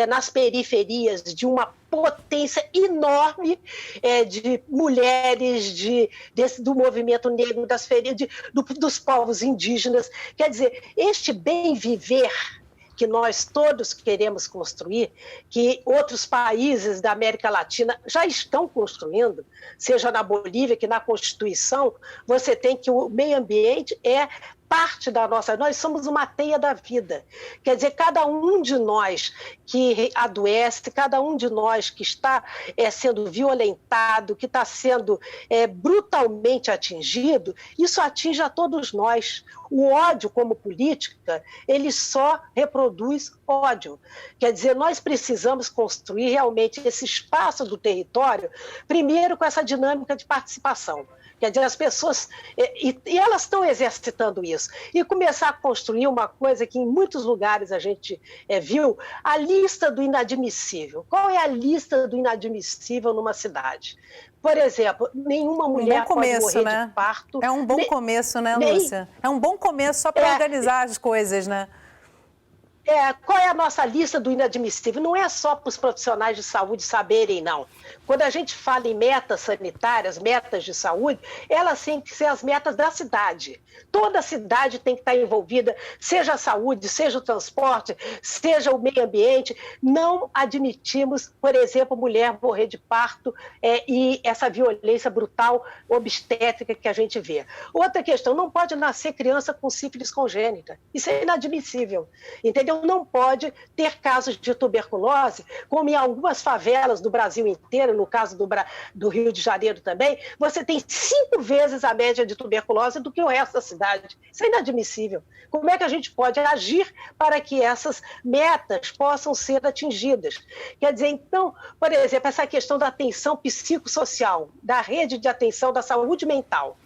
nas periferias de uma potência enorme de mulheres, do movimento negro, dos povos indígenas. Quer dizer, este bem viver que nós todos queremos construir, que outros países da América Latina já estão construindo, seja na Bolívia, que na Constituição você tem que o meio ambiente é parte da nossa... Nós somos uma teia da vida. Quer dizer, cada um de nós que adoece, cada um de nós que está sendo violentado, que está sendo brutalmente atingido, isso atinge a todos nós. O ódio como política, ele só reproduz ódio. Quer dizer, nós precisamos construir realmente esse espaço do território, primeiro com essa dinâmica de participação. Quer dizer, as pessoas, e elas estão exercitando isso, e começar a construir uma coisa que em muitos lugares a gente viu, a lista do inadmissível. Qual é a lista do inadmissível numa cidade? Por exemplo, nenhuma mulher pode morrer de parto. É um bom começo, né, Lúcia? É um bom começo só para organizar as coisas, né? Qual é a nossa lista do inadmissível? Não é só para os profissionais de saúde saberem, não. Quando a gente fala em metas sanitárias, metas de saúde, elas têm que ser as metas da cidade. Toda a cidade tem que estar envolvida, seja a saúde, seja o transporte, seja o meio ambiente. Não admitimos, por exemplo, mulher morrer de parto e essa violência brutal obstétrica que a gente vê. Outra questão, não pode nascer criança com sífilis congênita. Isso é inadmissível, entendeu? Não pode ter casos de tuberculose, como em algumas favelas do Brasil inteiro, no caso do Rio de Janeiro também, você tem 5 vezes a média de tuberculose do que o resto da cidade. Isso é inadmissível. Como é que a gente pode agir para que essas metas possam ser atingidas? Quer dizer, então, por exemplo, essa questão da atenção psicossocial, da rede de atenção da saúde mental.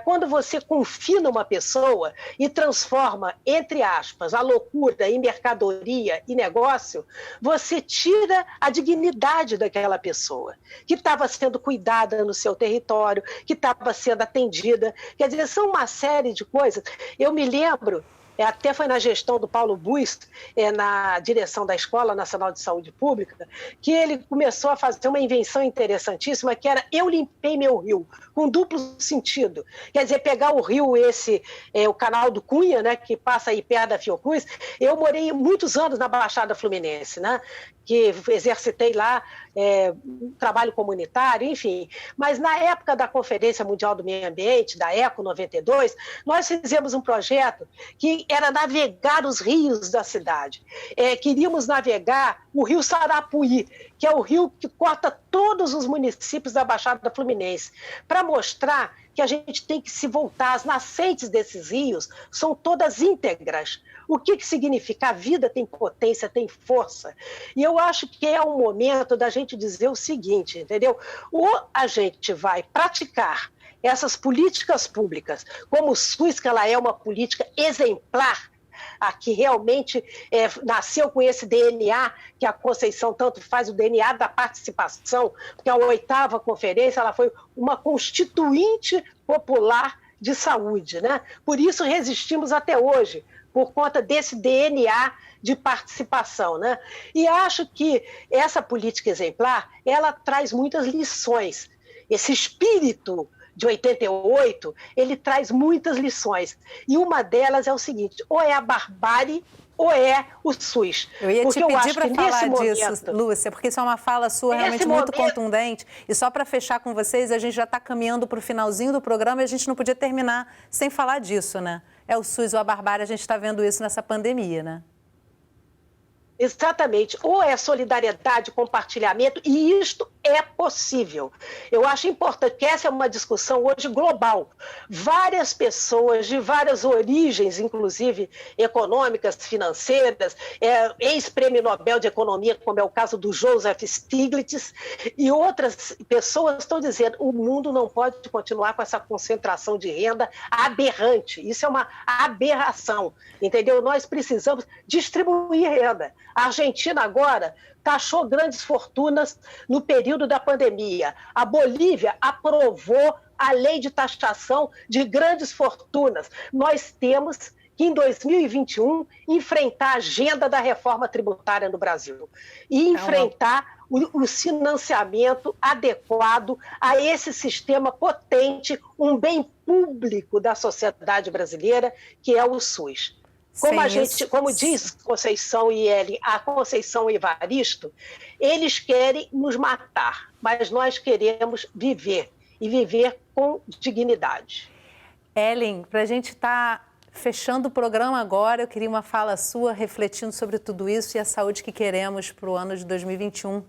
Quando você confina uma pessoa e transforma, entre aspas, a loucura em mercadoria e negócio, você tira a dignidade daquela pessoa, que estava sendo cuidada no seu território, que estava sendo atendida. Quer dizer, são uma série de coisas. Eu me lembro, até foi na gestão do Paulo Buist, na direção da Escola Nacional de Saúde Pública, que ele começou a fazer uma invenção interessantíssima, que era eu limpei meu rio, com duplo sentido. Quer dizer, pegar o rio o canal do Cunha, né, que passa aí perto da Fiocruz. Eu morei muitos anos na Baixada Fluminense, né, que exercitei lá um trabalho comunitário, enfim. Mas na época da Conferência Mundial do Meio Ambiente, da ECO 92, nós fizemos um projeto que era navegar os rios da cidade. Queríamos navegar o rio Sarapuí, que é o rio que corta todos os municípios da Baixada Fluminense, para mostrar que a gente tem que se voltar. As nascentes desses rios são todas íntegras. O que significa? A vida tem potência, tem força. E eu acho que é um momento da gente dizer o seguinte, entendeu? Ou a gente vai praticar essas políticas públicas, como o SUS, que ela é uma política exemplar, que realmente nasceu com esse DNA, que a Conceição tanto faz, o DNA da participação, porque a 8ª conferência ela foi uma constituinte popular de saúde, né? Por isso resistimos até hoje, por conta desse DNA de participação, né? E acho que essa política exemplar, ela traz muitas lições. Esse espírito de 88, ele traz muitas lições. E uma delas é o seguinte, ou é a barbárie ou é o SUS. Eu ia te pedir para falar disso, Lúcia, porque isso é uma fala sua realmente muito contundente. E só para fechar com vocês, a gente já está caminhando para o finalzinho do programa e a gente não podia terminar sem falar disso, né? É o SUS ou a barbárie, a gente está vendo isso nessa pandemia, né? Exatamente. Ou é solidariedade, compartilhamento, e isto é possível. Eu acho importante, que essa é uma discussão hoje global. Várias pessoas de várias origens, inclusive econômicas, financeiras, ex-prêmio Nobel de Economia, como é o caso do Joseph Stiglitz, e outras pessoas estão dizendo o mundo não pode continuar com essa concentração de renda aberrante. Isso é uma aberração, entendeu? Nós precisamos distribuir renda. A Argentina agora taxou grandes fortunas no período da pandemia. A Bolívia aprovou a lei de taxação de grandes fortunas. Nós temos que, em 2021, enfrentar a agenda da reforma tributária no Brasil e enfrentar o financiamento adequado a esse sistema potente, um bem público da sociedade brasileira, que é o SUS. Como diz Conceição e Ellen, a Conceição e Evaristo, eles querem nos matar, mas nós queremos viver, e viver com dignidade. Ellen, para a gente estar fechando o programa agora, eu queria uma fala sua refletindo sobre tudo isso e a saúde que queremos para o ano de 2021.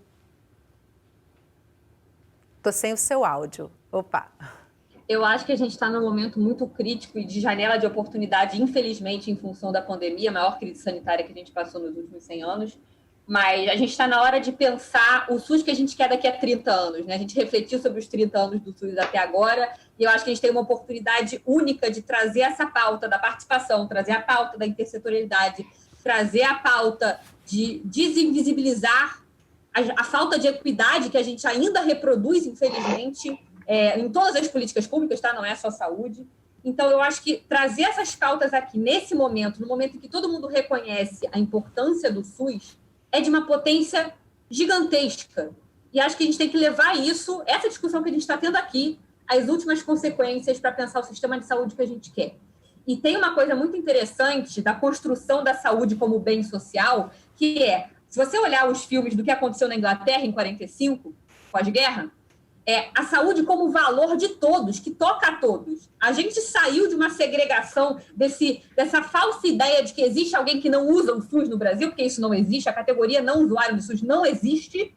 Estou sem o seu áudio. Opa! Eu acho que a gente está num momento muito crítico e de janela de oportunidade, infelizmente, em função da pandemia, a maior crise sanitária que a gente passou nos últimos 100 anos. Mas a gente está na hora de pensar o SUS que a gente quer daqui a 30 anos, né? A gente refletiu sobre os 30 anos do SUS até agora e eu acho que a gente tem uma oportunidade única de trazer essa pauta da participação, trazer a pauta da intersetorialidade, trazer a pauta de desinvisibilizar a falta de equidade que a gente ainda reproduz, infelizmente, em todas as políticas públicas, tá? Não é só saúde. Então, eu acho que trazer essas pautas aqui, nesse momento, no momento em que todo mundo reconhece a importância do SUS, é de uma potência gigantesca. E acho que a gente tem que levar isso, essa discussão que a gente está tendo aqui, às últimas consequências para pensar o sistema de saúde que a gente quer. E tem uma coisa muito interessante da construção da saúde como bem social, que é, se você olhar os filmes do que aconteceu na Inglaterra em 45, pós-guerra, a saúde como valor de todos, que toca a todos. A gente saiu de uma segregação, dessa falsa ideia de que existe alguém que não usa o SUS no Brasil, porque isso não existe, a categoria não usuário do SUS não existe.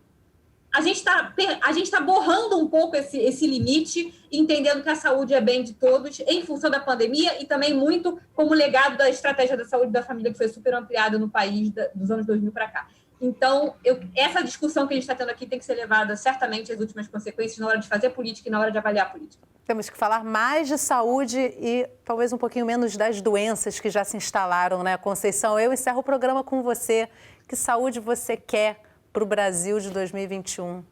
A gente tá borrando um pouco esse limite, entendendo que a saúde é bem de todos, em função da pandemia e também muito como legado da estratégia da saúde da família, que foi super ampliada no país dos anos 2000 para cá. Então, essa discussão que a gente está tendo aqui tem que ser levada certamente às últimas consequências na hora de fazer política e na hora de avaliar a política. Temos que falar mais de saúde e talvez um pouquinho menos das doenças que já se instalaram, né, Conceição? Eu encerro o programa com você. Que saúde você quer para o Brasil de 2021?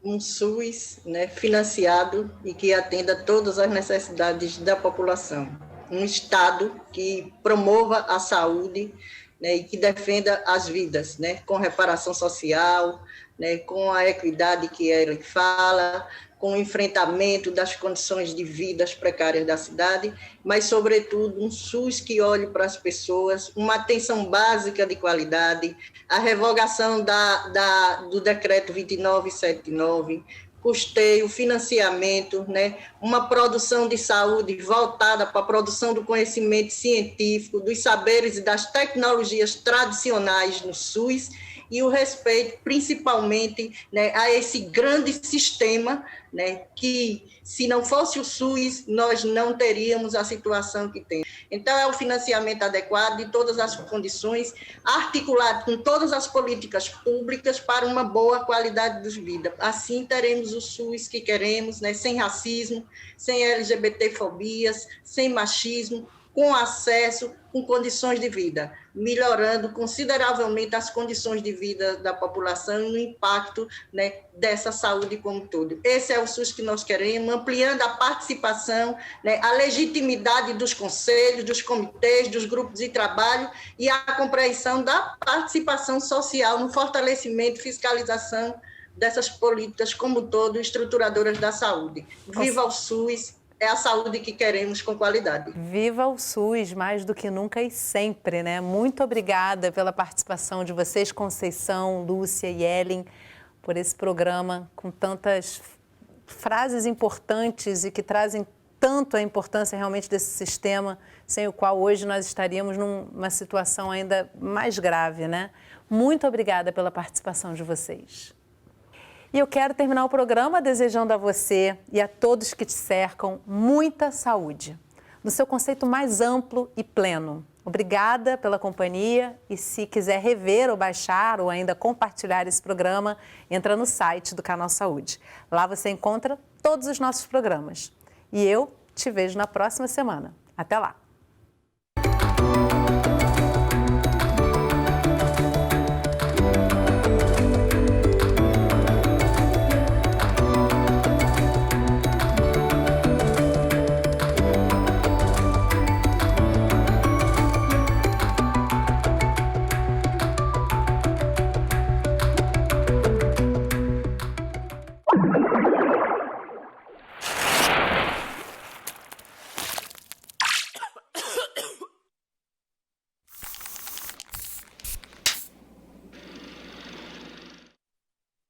Um SUS, né, financiado e que atenda todas as necessidades da população. Um Estado que promova a saúde, né, e que defenda as vidas, né, com reparação social, né, com a equidade que ele fala, com o enfrentamento das condições de vida precárias da cidade, mas, sobretudo, um SUS que olhe para as pessoas, uma atenção básica de qualidade, a revogação do decreto 2979, custeio, financiamento, né, uma produção de saúde voltada para a produção do conhecimento científico, dos saberes e das tecnologias tradicionais no SUS e o respeito, principalmente, né, a esse grande sistema, né, que, se não fosse o SUS, nós não teríamos a situação que temos. Então, é o financiamento adequado de todas as condições, articulado com todas as políticas públicas para uma boa qualidade de vida. Assim, teremos o SUS que queremos, né, sem racismo, sem LGBTfobias, sem machismo, com acesso, com condições de vida, melhorando consideravelmente as condições de vida da população e o impacto, né, dessa saúde como um todo. Esse é o SUS que nós queremos, ampliando a participação, né, a legitimidade dos conselhos, dos comitês, dos grupos de trabalho e a compreensão da participação social no fortalecimento e fiscalização dessas políticas como um todo, estruturadoras da saúde. Viva o SUS! É a saúde que queremos com qualidade. Viva o SUS, mais do que nunca e sempre, né? Muito obrigada pela participação de vocês, Conceição, Lúcia e Ellen, por esse programa com tantas frases importantes e que trazem tanto a importância realmente desse sistema, sem o qual hoje nós estaríamos numa situação ainda mais grave, né? Muito obrigada pela participação de vocês. E eu quero terminar o programa desejando a você e a todos que te cercam muita saúde, no seu conceito mais amplo e pleno. Obrigada pela companhia e se quiser rever ou baixar ou ainda compartilhar esse programa, entra no site do Canal Saúde. Lá você encontra todos os nossos programas. E eu te vejo na próxima semana. Até lá!